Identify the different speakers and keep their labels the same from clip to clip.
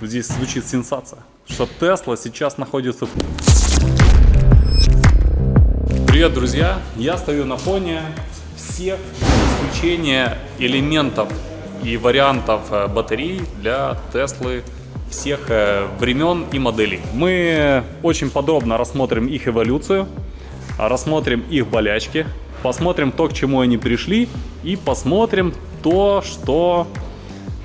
Speaker 1: здесь звучит сенсация, что Tesla сейчас находится в... Привет, друзья! Я стою на фоне всех, без исключения, элементов и вариантов батарей для Tesla всех времен и моделей. Мы очень подробно рассмотрим их эволюцию, рассмотрим их болячки, посмотрим то, к чему они пришли, и посмотрим то, что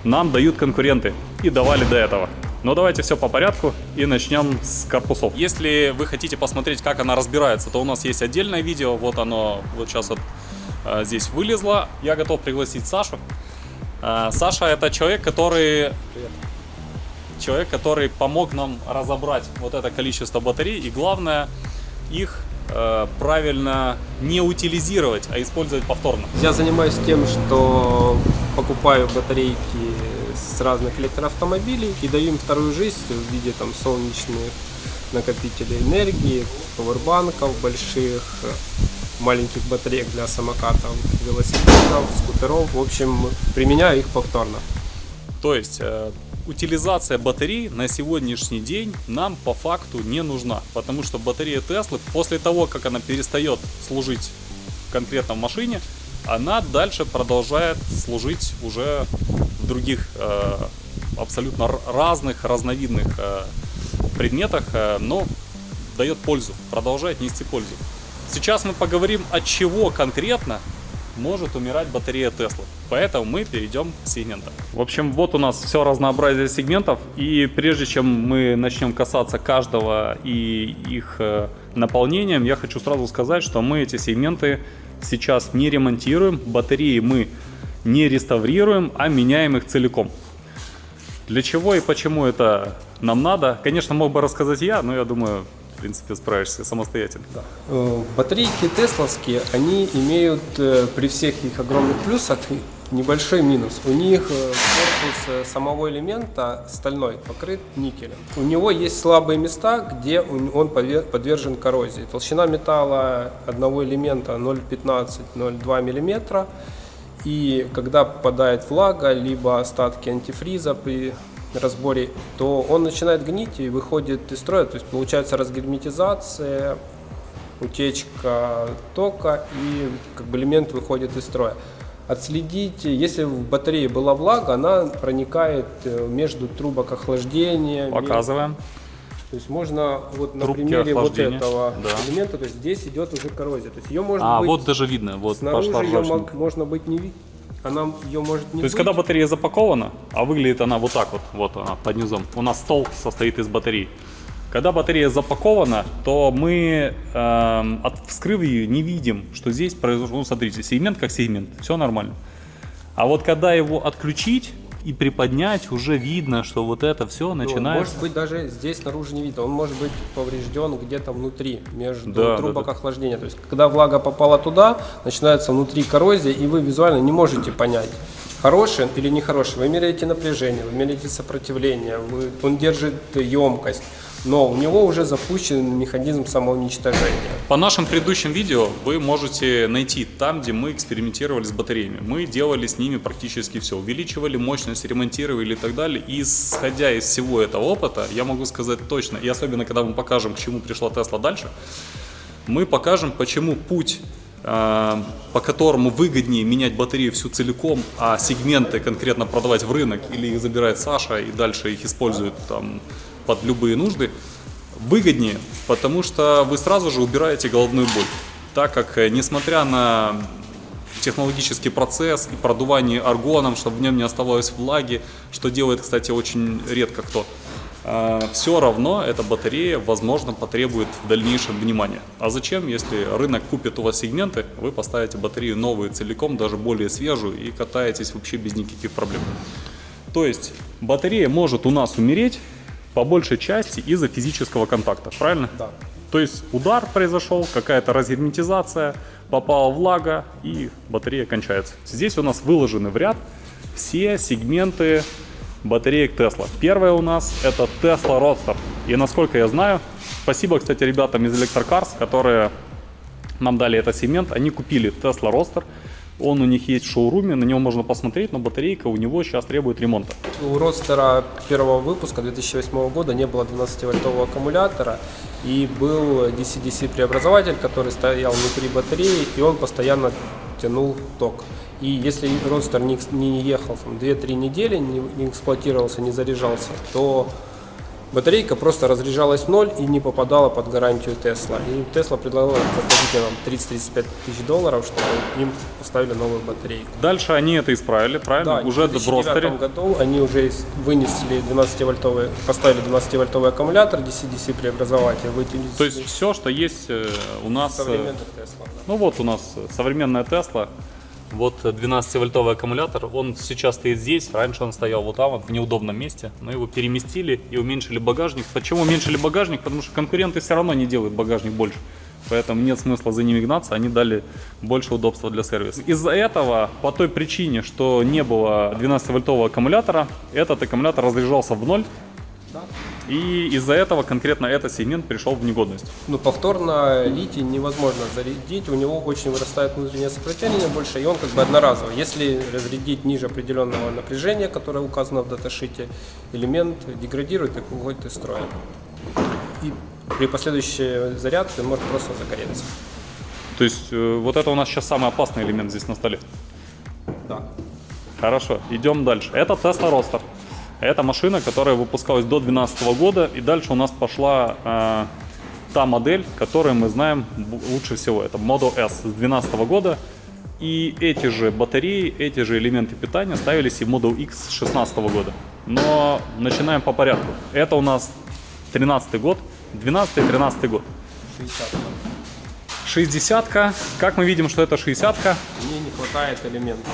Speaker 1: нам дают конкуренты и давали до этого. Но давайте все по порядку и начнем с корпусов. Если вы хотите посмотреть, как она разбирается, то у нас есть отдельное видео. Вот оно вот сейчас вот здесь вылезло. Я готов пригласить Сашу. Саша — это человек, который помог нам разобрать вот это количество батарей. И главное, их правильно не утилизировать, а использовать повторно.
Speaker 2: Я занимаюсь тем, что покупаю батарейки с разных электроавтомобилей и даю им вторую жизнь в виде там солнечных накопителей энергии, пауэрбанков больших, маленьких батареек для самокатов, велосипедов, скутеров. В общем, применяю их повторно.
Speaker 1: То есть утилизация батарей на сегодняшний день нам по факту не нужна, потому что батарея Tesla после того, как она перестает служить конкретно в машине, она дальше продолжает служить уже в других абсолютно разных, разновидных предметах, но дает пользу, продолжает нести пользу. Сейчас мы поговорим, от чего конкретно может умирать батарея Tesla. Поэтому мы перейдем к сегментам. В общем, вот у нас все разнообразие сегментов. И прежде чем мы начнем касаться каждого и их наполнением, я хочу сразу сказать, что мы эти сегменты сейчас не ремонтируем. Батареи мы не реставрируем, а меняем их целиком. Для чего и почему это нам надо? Конечно, мог бы рассказать я, но я думаю, в принципе, справишься самостоятельно.
Speaker 2: Да. Батарейки тесловские, они имеют при всех их огромных плюсах небольшой минус. У них корпус самого элемента стальной покрыт никелем. У него есть слабые места, где он подвержен коррозии. Толщина металла одного элемента 0,15-0,2 мм. И когда попадает влага, либо остатки антифриза при разборе, то он начинает гнить и выходит из строя, то есть получается разгерметизация, утечка тока, и как бы элемент выходит из строя. Отследить, если в батарее была влага, она проникает между трубок охлаждения.
Speaker 1: Показываем.
Speaker 2: То есть можно вот на
Speaker 1: Трубки
Speaker 2: примере вот
Speaker 1: охлаждения.
Speaker 2: этого элемента, то есть здесь идет уже коррозия. То есть ее может быть,
Speaker 1: вот даже видно, вот
Speaker 2: снаружи
Speaker 1: пошла
Speaker 2: ее
Speaker 1: ржавчинка.
Speaker 2: можно быть не видно. Она ее может не
Speaker 1: То есть,
Speaker 2: быть.
Speaker 1: когда батарея запакована, а выглядит она вот так вот, вот она под низом, у нас стол состоит из батарей. Когда батарея запакована, то мы, вскрыв ее, не видим, что здесь произошло, ну, смотрите, сегмент как сегмент, все нормально. А вот когда его отключить и приподнять, уже видно, что вот это все начинается.
Speaker 2: Может быть, даже здесь снаружи не видно. Он может быть поврежден где-то внутри, между трубок охлаждения. То есть, когда влага попала туда, начинается внутри коррозия, и вы визуально не можете понять, хороший или нехороший. Вы меряете напряжение, вы меряете сопротивление, он держит емкость, но у него уже запущен механизм самоуничтожения.
Speaker 1: По нашим предыдущим видео вы можете найти там, где мы экспериментировали с батареями. Мы делали с ними практически все. Увеличивали мощность, ремонтировали и так далее. И исходя из всего этого опыта, я могу сказать точно, и особенно когда мы покажем, к чему пришла Tesla дальше, мы покажем, почему путь, по которому выгоднее менять батарею всю целиком, а сегменты конкретно продавать в рынок, или их забирает Саша и дальше их использует там под любые нужды, выгоднее, потому что вы сразу же убираете головную боль. Так как, несмотря на технологический процесс и продувание аргоном, чтобы в нем не оставалось влаги, что делает, кстати, очень редко кто, все равно эта батарея, возможно, потребует в дальнейшем внимания. А зачем, если рынок купит у вас сегменты, вы поставите батарею новую целиком, даже более свежую, и катаетесь вообще без никаких проблем. То есть батарея может у нас умереть по большей части из-за физического контакта, правильно?
Speaker 2: Да.
Speaker 1: То есть удар произошел, какая-то разгерметизация, попала влага и батарея кончается. Здесь у нас выложены в ряд все сегменты батареек Tesla. Первая у нас это Tesla Roadster. И насколько я знаю, спасибо, кстати, ребятам из Electrocars, которые нам дали этот сегмент. Они купили Tesla Roadster. Он у них есть в шоуруме, на него можно посмотреть, но батарейка у него сейчас требует ремонта.
Speaker 2: У Родстера первого выпуска 2008 года не было 12-вольтового аккумулятора, и был DC-DC преобразователь, который стоял внутри батареи, и он постоянно тянул ток. И если Родстер не ехал 2-3 недели, не эксплуатировался, не заряжался, то батарейка просто разряжалась в ноль и не попадала под гарантию Tesla. И Tesla предлагала заплатить нам 30-35 тысяч долларов, чтобы им поставили новую батарейку.
Speaker 1: Дальше они это исправили, правильно?
Speaker 2: Да,
Speaker 1: Уже
Speaker 2: в
Speaker 1: в Родстере.
Speaker 2: 2009 году они уже вынесли 12-вольтовый, поставили 12-вольтовый аккумулятор, DC-DC преобразователь.
Speaker 1: То есть все, что есть у нас...
Speaker 2: современных Tesla. Да.
Speaker 1: Ну вот у нас современная Tesla. Вот 12-вольтовый аккумулятор, он сейчас стоит здесь, раньше он стоял вот там, вот, в неудобном месте, но его переместили и уменьшили багажник. Почему уменьшили багажник? Потому что конкуренты все равно не делают багажник больше, поэтому нет смысла за ними гнаться, они дали больше удобства для сервиса. Из-за этого, по той причине, что не было 12-вольтового аккумулятора, этот аккумулятор разряжался в ноль.
Speaker 2: Да.
Speaker 1: И из-за этого конкретно этот сегмент пришел в негодность.
Speaker 2: Ну, повторно литий невозможно зарядить, у него очень вырастает внутреннее сопротивление больше, и он как бы одноразовый. Если разрядить ниже определенного напряжения, которое указано в даташите, элемент деградирует и уходит из строя. И при последующей зарядке он может просто загореться.
Speaker 1: То есть вот это у нас сейчас самый опасный элемент здесь на столе.
Speaker 2: Да.
Speaker 1: Хорошо, идем дальше. Это Tesla Roadster. Это машина, которая выпускалась до 2012 года, и дальше у нас пошла та модель, которую мы знаем лучше всего. Это Model S с 2012 года. И эти же батареи, эти же элементы питания ставились и в Model X с 2016 года. Но начинаем по порядку. Это у нас 13 год, 12-13 год. 60-ка. Как мы видим, что это 60-ка?
Speaker 2: Мне не хватает элементов.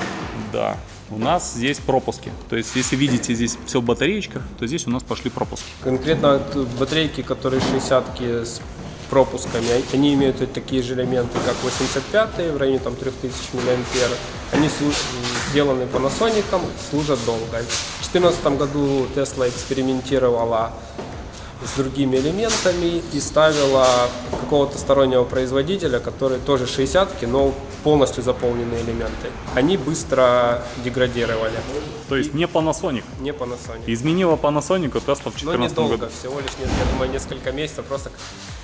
Speaker 1: Да. У нас здесь пропуски. То есть, если видите здесь все в батареечках, то здесь у нас пошли пропуски.
Speaker 2: Конкретно батарейки, которые 60-ки с пропусками, они имеют такие же элементы, как 85-е, в районе там 3000 мА. Они сделаны Panasonic, служат долго. В 2014 году Tesla экспериментировала с другими элементами и ставила какого-то стороннего производителя, который тоже 60-ки, но полностью заполненные элементы. Они быстро деградировали.
Speaker 1: То есть не Panasonic.
Speaker 2: Не Panasonic.
Speaker 1: Изменила Panasonic Tesla в 2014
Speaker 2: Но недолго,
Speaker 1: году.
Speaker 2: всего лишь, я думаю, несколько месяцев,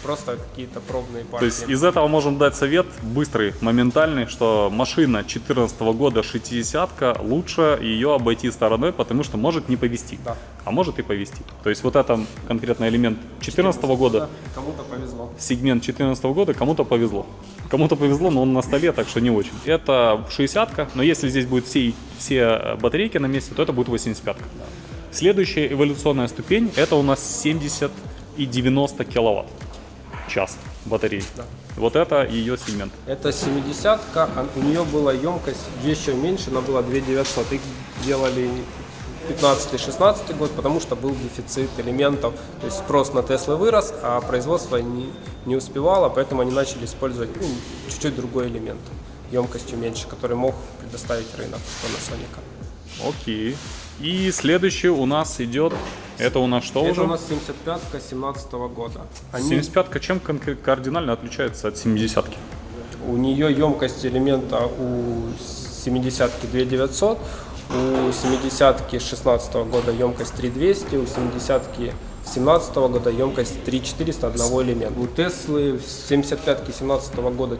Speaker 2: просто какие-то пробные партии.
Speaker 1: То есть из этого можем дать совет быстрый, моментальный, что машина 2014 года 60-ка, лучше ее обойти стороной, потому что может не повезти.
Speaker 2: Да.
Speaker 1: А может и повезти. То есть вот это конкретно элемент 2014 года,
Speaker 2: Да, кому-то повезло.
Speaker 1: сегмент 2014 года, кому-то повезло. Кому-то повезло, но он на столе, так что не очень. Это 60-ка, но если здесь будут все батарейки на месте, то это будет 85-ка. Следующая эволюционная ступень, это у нас 70 и 90 киловатт час батареи.
Speaker 2: Да.
Speaker 1: Вот это ее сегмент.
Speaker 2: Это 70-ка, у нее была емкость еще меньше, она была 2900. Их делали 15-16 год, потому что был дефицит элементов. То есть спрос на Tesla вырос, а производство не успевало, поэтому они начали использовать чуть-чуть другой элемент, емкостью меньше, который мог предоставить рынок Panasonic.
Speaker 1: Окей. И следующий у нас идет, это у нас что
Speaker 2: Это
Speaker 1: уже?
Speaker 2: у нас 75-ка 17 года.
Speaker 1: 75-ка чем кардинально отличается от 70-ки?
Speaker 2: У нее емкость элемента у 70-ки 2900, у 70-ки 16 года емкость 3200, у 70-ки 17 года емкость 3400 одного элемента. У Теслы 75-ки 17 года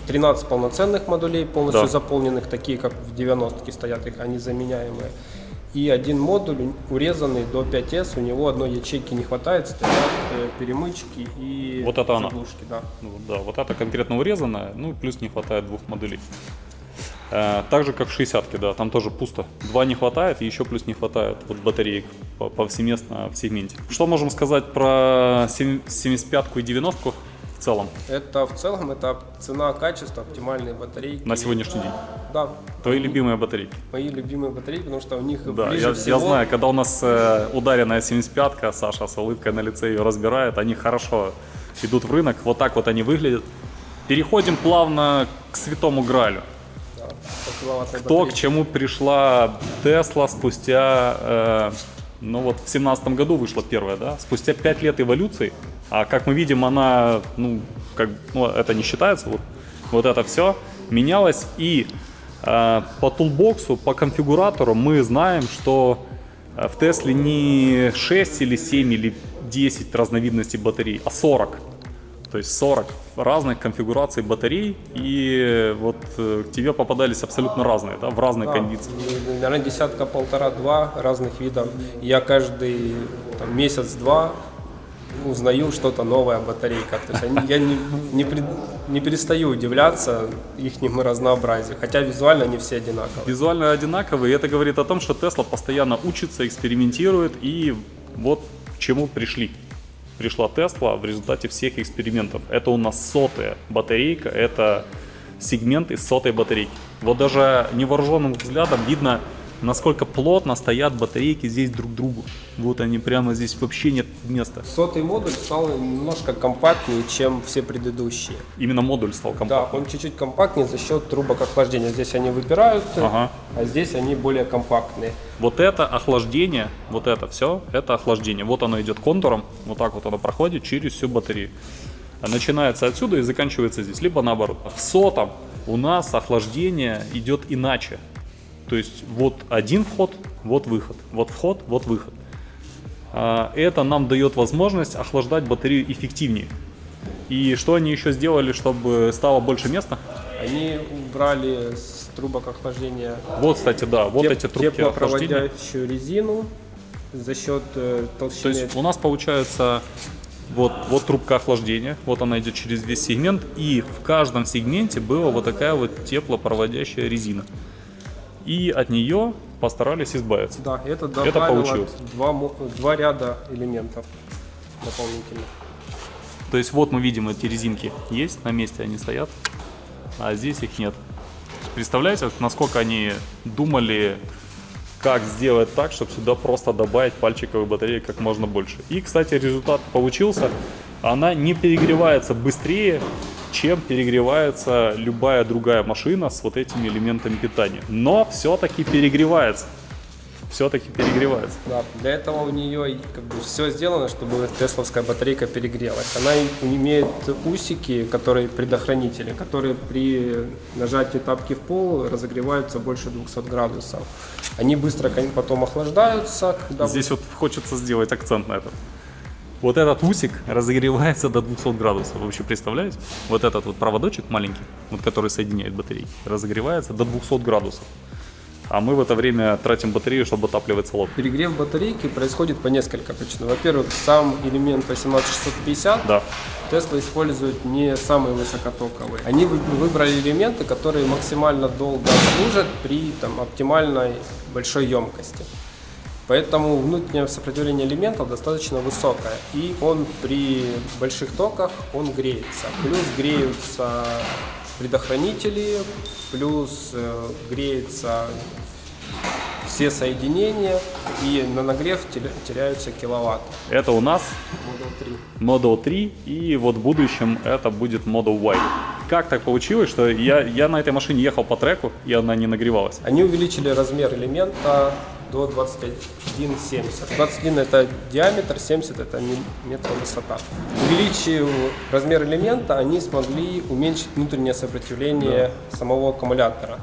Speaker 2: 13 полноценных модулей, полностью
Speaker 1: Да.
Speaker 2: заполненных, такие как в 90-ке стоят, их они заменяемые. И один модуль урезанный до 5S, у него одной ячейки не хватает, стоят перемычки и
Speaker 1: Вот это она.
Speaker 2: заглушки. Да.
Speaker 1: Ну, да, вот это конкретно урезанное, ну плюс не хватает двух модулей. Так же как в 60-ке, да, там тоже пусто. Два не хватает, и еще плюс не хватает вот батареек повсеместно в сегменте. Что можем сказать про 75-ку и 90-ку в целом?
Speaker 2: Это в целом это цена-качество, оптимальные батарейки.
Speaker 1: На сегодняшний день.
Speaker 2: Да.
Speaker 1: Твои любимые батарейки.
Speaker 2: Мои любимые батарейки, потому что у них
Speaker 1: Да,
Speaker 2: ближе
Speaker 1: я
Speaker 2: всего.
Speaker 1: знаю, когда у нас ударенная 75-ка, Саша с улыбкой на лице ее разбирает, они хорошо идут в рынок, вот так вот они выглядят. Переходим плавно к святому Гралю.
Speaker 2: Да, киловаттные
Speaker 1: То, к
Speaker 2: батарейки.
Speaker 1: чему пришла Tesla спустя, ну вот в 2017 году вышла первая, да, спустя 5 лет эволюции, а как мы видим, она, это не считается, вот это все менялось, и По тулбоксу, по конфигуратору мы знаем, что в Тесле не 6 или 7 или 10 разновидностей батарей, а 40. То есть 40 разных конфигураций батарей, и вот к тебе попадались абсолютно разные, да, в разной кондиции.
Speaker 2: Наверное, десятка, полтора-два разных видов. Я каждый там, месяц-два узнаю что-то новое о батарейках. То есть я не перестаю удивляться их разнообразию, хотя визуально они все одинаковые.
Speaker 1: Визуально одинаковые, и это говорит о том, что Tesla постоянно учится, экспериментирует, и вот к чему пришла Tesla в результате всех экспериментов. Это у нас 100-я батарейка, это сегмент из 100-й батарейки. Вот даже невооруженным взглядом видно, насколько плотно стоят батарейки здесь друг к другу. Вот они прямо здесь, вообще нет места.
Speaker 2: 100-й модуль стал немножко компактнее, чем все предыдущие.
Speaker 1: Именно модуль стал компактным.
Speaker 2: Да, он чуть-чуть компактнее за счет трубок охлаждения. Здесь они выпирают,
Speaker 1: Ага.
Speaker 2: а здесь они более компактные.
Speaker 1: Вот это охлаждение, вот это все, это охлаждение. Вот оно идет контуром, вот так вот оно проходит через всю батарею. Начинается отсюда и заканчивается здесь, либо наоборот. В 100-м у нас охлаждение идет иначе. То есть вот один вход, вот выход, вот вход, вот выход. Это нам дает возможность охлаждать батарею эффективнее. И что они еще сделали, чтобы стало больше места?
Speaker 2: Они убрали с трубок охлаждения
Speaker 1: Вот, кстати, да, вот эти трубки охлаждения.
Speaker 2: теплопроводящую резину за счет толщины.
Speaker 1: То есть у нас получается вот трубка охлаждения, вот она идет через весь сегмент, и в каждом сегменте была вот такая вот теплопроводящая резина. И от нее постарались избавиться.
Speaker 2: Да, это добавило
Speaker 1: получилось.
Speaker 2: два ряда элементов дополнительных.
Speaker 1: То есть вот мы видим, эти резинки есть, на месте они стоят, а здесь их нет. Представляете, насколько они думали, как сделать так, чтобы сюда просто добавить пальчиковые батареи как можно больше. И, кстати, результат получился. Она не перегревается быстрее, чем перегревается любая другая машина с вот этими элементами питания. Но все-таки перегревается. Все-таки перегревается.
Speaker 2: Да, для этого у нее как бы все сделано, чтобы тесловская батарейка перегрелась. Она имеет усики, которые предохранители, которые при нажатии тапки в пол разогреваются больше 200 градусов. Они быстро потом охлаждаются. Когда
Speaker 1: Здесь вот хочется сделать акцент на этом. Вот этот усик разогревается до 200 градусов. Вы вообще представляете? Вот этот вот проводочек маленький, вот который соединяет батарейки, разогревается до 200 градусов. А мы в это время тратим батарею, чтобы отапливать салон.
Speaker 2: Перегрев батарейки происходит по несколько причин. Во-первых, сам элемент 18650
Speaker 1: Да.
Speaker 2: Tesla использует не самые высокотоковые. Они выбрали элементы, которые максимально долго служат при оптимальной большой емкости. Поэтому внутреннее сопротивление элементов достаточно высокое, и он при больших токах он греется. Плюс греются предохранители, плюс греются все соединения, и на нагрев теряются киловатты.
Speaker 1: Это у нас
Speaker 2: Model 3.
Speaker 1: Model 3, и вот в будущем это будет Model Y. Как так получилось, что я на этой машине ехал по треку, и она не нагревалась?
Speaker 2: Они увеличили размер элемента до 21,70. 21 это диаметр, 70 это метр высота. Увеличив размер элемента, они смогли уменьшить внутреннее сопротивление самого аккумулятора.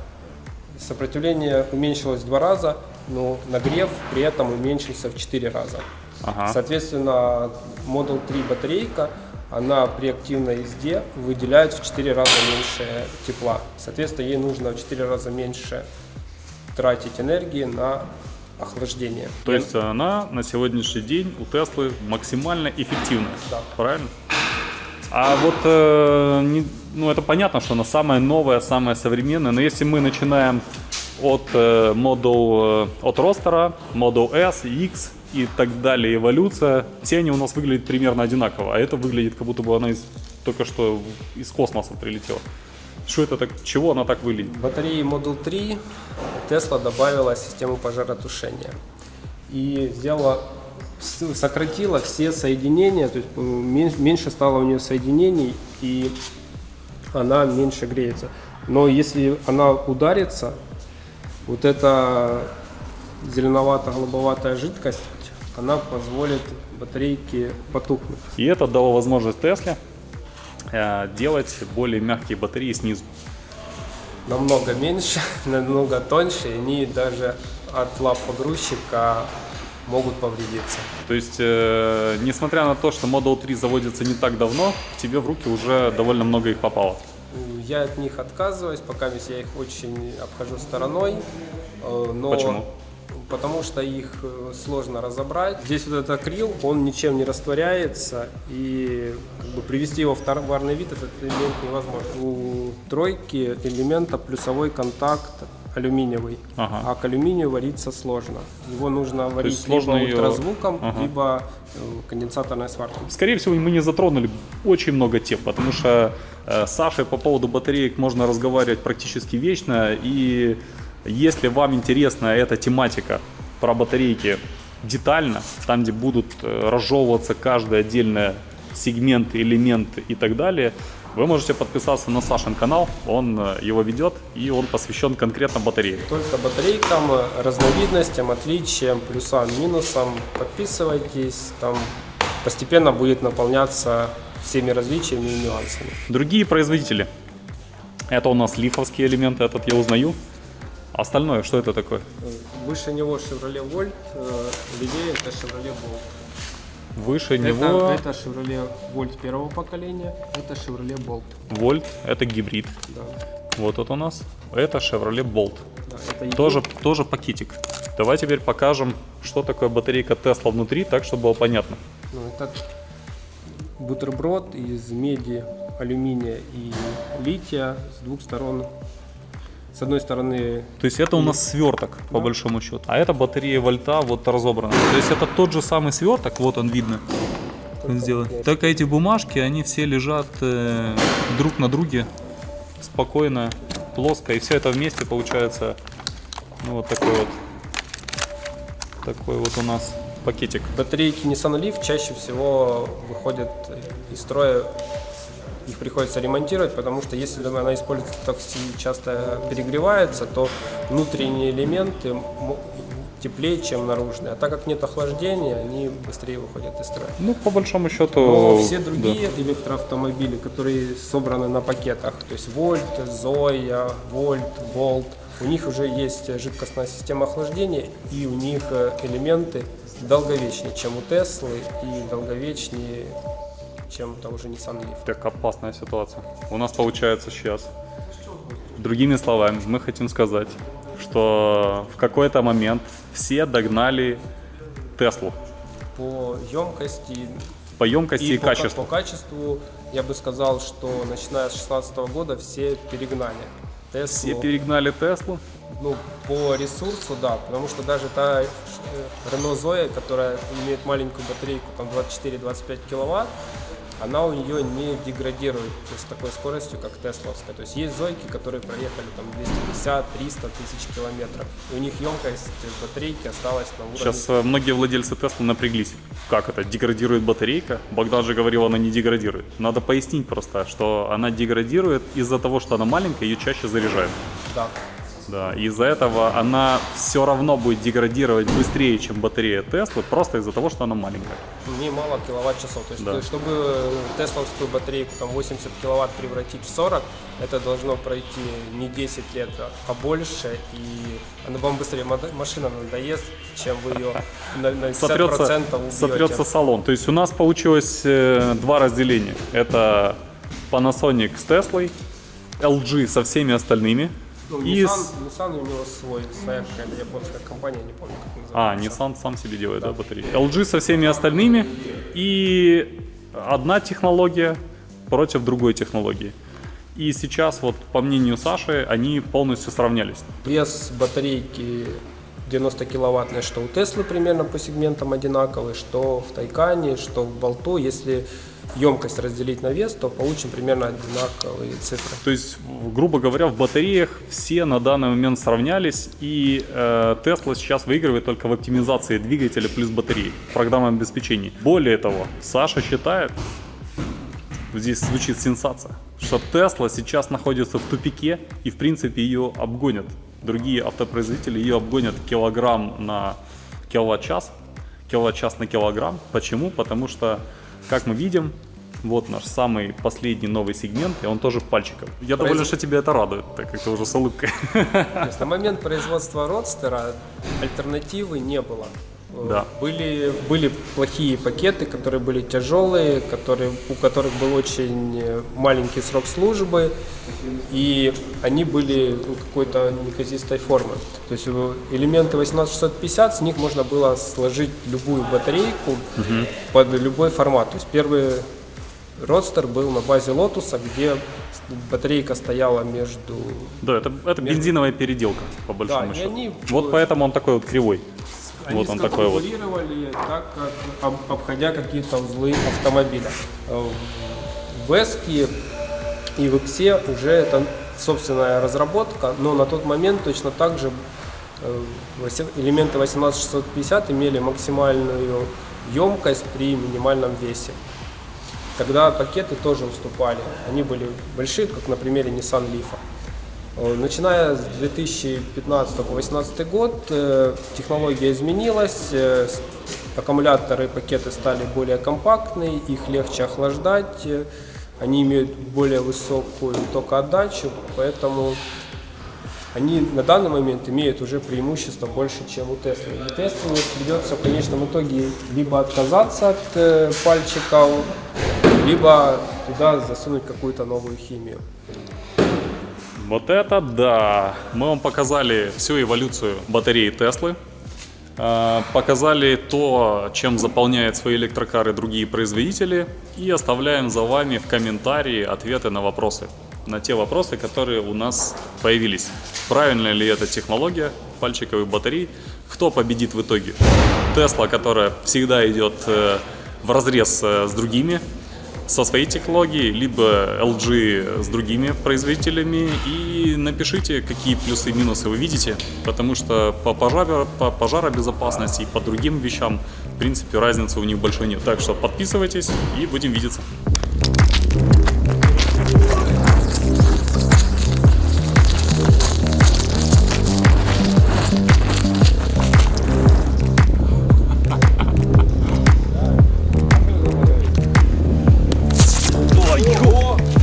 Speaker 2: Сопротивление уменьшилось в 2 раза, но нагрев при этом уменьшился в 4 раза.
Speaker 1: Ага.
Speaker 2: Соответственно, Model 3 батарейка, она при активной езде выделяет в 4 раза меньше тепла. Соответственно, ей нужно в 4 раза меньше тратить энергии на охлаждение.
Speaker 1: То есть она на сегодняшний день у Теслы максимально эффективная,
Speaker 2: Да.
Speaker 1: правильно? А вот, это понятно, что она самая новая, самая современная, но если мы начинаем от ростера, Model S, X и так далее, эволюция, все они у нас выглядят примерно одинаково, а это выглядит, как будто бы она только что из космоса прилетела. Что это так, чего она так выглядит?
Speaker 2: В батареи Model 3 Tesla добавила систему пожаротушения и сократила все соединения, то есть меньше стало у нее соединений, и она меньше греется. Но если она ударится, вот эта зеленовато-голубоватая жидкость, она позволит батарейке потухнуть.
Speaker 1: И это дало возможность Тесле делать более мягкие батареи снизу.
Speaker 2: намного меньше, намного тоньше, и они даже от лап погрузчика могут повредиться.
Speaker 1: То есть, несмотря на то, что Model 3 заводится не так давно, к тебе в руки уже довольно много их попало.
Speaker 2: Я от них отказываюсь, пока я их очень обхожу стороной. Но
Speaker 1: Почему?
Speaker 2: Потому что их сложно разобрать. Здесь вот этот акрил, он ничем не растворяется, и как бы привести его в товарный вид этот элемент невозможно. У тройки элемента плюсовой контакт алюминиевый, а к алюминию вариться сложно. Его нужно варить либо ультразвуком, либо конденсаторной сваркой.
Speaker 1: Скорее всего, мы не затронули очень много тем, потому что с Сашей по поводу батареек можно разговаривать практически вечно, и если вам интересна эта тематика про батарейки детально, там, где будут разжевываться каждый отдельный сегмент, элемент и так далее, вы можете подписаться на Сашин канал, он его ведет, и он посвящен конкретно батарее.
Speaker 2: Только батарейкам, разновидностям, отличиям, плюсам, минусам. Подписывайтесь, там постепенно будет наполняться всеми различиями и нюансами.
Speaker 1: Другие производители. Это у нас лифовские элементы, этот я узнаю. Остальное, что это такое?
Speaker 2: Выше него Chevrolet Volt, левее это Chevrolet Bolt.
Speaker 1: Выше него...
Speaker 2: Это Chevrolet Volt первого поколения, это Chevrolet Bolt.
Speaker 1: Volt, это гибрид.
Speaker 2: Да.
Speaker 1: Вот это у нас. Это Chevrolet Bolt.
Speaker 2: Да, это
Speaker 1: тоже пакетик. Давай теперь покажем, что такое батарейка Tesla внутри, так, чтобы было понятно.
Speaker 2: Ну, это бутерброд из меди, алюминия и лития с двух сторон. С одной стороны...
Speaker 1: То есть это у нас сверток, по большому счету. А это батарея вольта вот разобрана. То есть это тот же самый сверток, вот он видно. Только эти бумажки, они все лежат друг на друге, спокойно, плоско. И все это вместе получается, ну, вот такой вот у нас пакетик.
Speaker 2: Батарейки Nissan Leaf чаще всего выходят из строя. Их приходится ремонтировать, потому что если она используется так часто перегревается, то внутренние элементы теплее, чем наружные. А так как нет охлаждения, они быстрее выходят из строя.
Speaker 1: Ну, по большому счету...
Speaker 2: Но все другие электроавтомобили, которые собраны на пакетах, то есть Volt, Zoya, Volt, Bolt, у них уже есть жидкостная система охлаждения, и у них элементы долговечнее, чем у Теслы, и долговечнее, чем того же Nissan Leaf.
Speaker 1: Так, опасная ситуация. У нас получается сейчас. Другими словами, мы хотим сказать, что в какой-то момент все догнали Теслу.
Speaker 2: По емкости
Speaker 1: И качеству.
Speaker 2: По качеству я бы сказал, что начиная с 2016 года все перегнали Теслу.
Speaker 1: Все перегнали Теслу?
Speaker 2: Ну, по ресурсу, да, потому что даже та Renault Zoe, которая имеет маленькую батарейку, там 24-25 киловатт, она у нее не деградирует с такой скоростью, как тесловская. То есть есть зойки, которые проехали там 250-300 тысяч километров, и у них емкость батарейки осталась на уровне...
Speaker 1: Сейчас многие владельцы Теслы напряглись. Как это? Деградирует батарейка? Богдан же говорил, она не деградирует. Надо пояснить просто, что она деградирует из-за того, что она маленькая, ее чаще заряжают.
Speaker 2: Да.
Speaker 1: Да, из-за этого она все равно будет деградировать быстрее, чем батарея Теслы, просто из-за того, что она маленькая.
Speaker 2: Немало киловатт-часов. То есть,
Speaker 1: Да.
Speaker 2: чтобы тесловскую батарейку там 80 киловатт превратить в 40, это должно пройти не 10 лет, а больше, и она вам быстрее машина надоест, чем вы ее на 50% убьете.
Speaker 1: Сотрется салон. То есть у нас получилось два разделения. Это Panasonic с Теслой, LG со всеми остальными.
Speaker 2: Ну,
Speaker 1: И
Speaker 2: Nissan у него своя какая-то японская компания, не помню, как называется.
Speaker 1: Nissan сам себе делает, да, батареи. LG со всеми остальными, и одна технология против другой технологии. И сейчас, вот по мнению Саши, они полностью сравнялись.
Speaker 2: Вес батарейки 90 киловаттной, что у Теслы примерно по сегментам одинаковый, что в Тайкане, что в Болту. Если емкость разделить на вес, то получим примерно одинаковые цифры.
Speaker 1: То есть, грубо говоря, в батареях все на данный момент сравнялись, и Tesla сейчас выигрывает только в оптимизации двигателя плюс батареи, в программном обеспечении. Более того, Саша считает, здесь звучит сенсация, что Tesla сейчас находится в тупике, и в принципе ее обгонят. Другие автопроизводители ее обгонят килограмм на киловатт-час на килограмм. Почему? Потому что, как мы видим, Вот наш самый последний новый сегмент, и он тоже пальчиков. Я доволен, что тебя это радует, так как ты уже с улыбкой.
Speaker 2: То есть на момент производства Родстера альтернативы не было.
Speaker 1: Да.
Speaker 2: Были плохие пакеты, которые были тяжелые, у которых был очень маленький срок службы, и они были какой-то неказистой формы. То есть элементы 18650, с них можно было сложить любую батарейку под любой формат. То есть первый Родстер был на базе Лотуса, где батарейка стояла между...
Speaker 1: Да, это бензиновая переделка, по большому счету. Вот поэтому он такой вот кривой.
Speaker 2: Они
Speaker 1: Вот он такой вот.
Speaker 2: сконфигурировали так, как обходя какие-то узлы автомобиля. В Эске и в Иксе уже это собственная разработка, но на тот момент точно так же элементы 18650 имели максимальную емкость при минимальном весе. Тогда пакеты тоже уступали. Они были большие, как на примере Nissan Leaf. Начиная с 2015-2018 год технология изменилась, аккумуляторы и пакеты стали более компактные, их легче охлаждать, они имеют более высокую токоотдачу, поэтому они на данный момент имеют уже преимущество больше, чем у Теслы. И Тесле придется в конечном итоге либо отказаться от пальчиков, либо туда засунуть какую-то новую химию.
Speaker 1: Вот это да! Мы вам показали всю эволюцию батареи Теслы, показали то, чем заполняют свои электрокары другие производители, и оставляем за вами в комментарии ответы на вопросы. На те вопросы, которые у нас появились. Правильная ли эта технология пальчиковых батарей? Кто победит в итоге? Tesla, которая всегда идет вразрез с другими, со своей технологией, либо LG с другими производителями, и напишите, какие плюсы и минусы вы видите, потому что по пожаробезопасности и по другим вещам, в принципе, разницы у них большой нет. Так что подписывайтесь и будем видеться.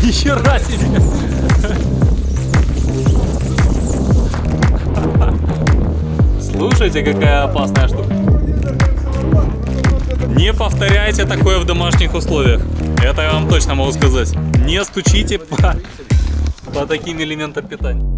Speaker 1: Нихера себе! Слушайте, какая опасная штука. Не повторяйте такое в домашних условиях. Это я вам точно могу сказать. Не стучите по таким элементам питания.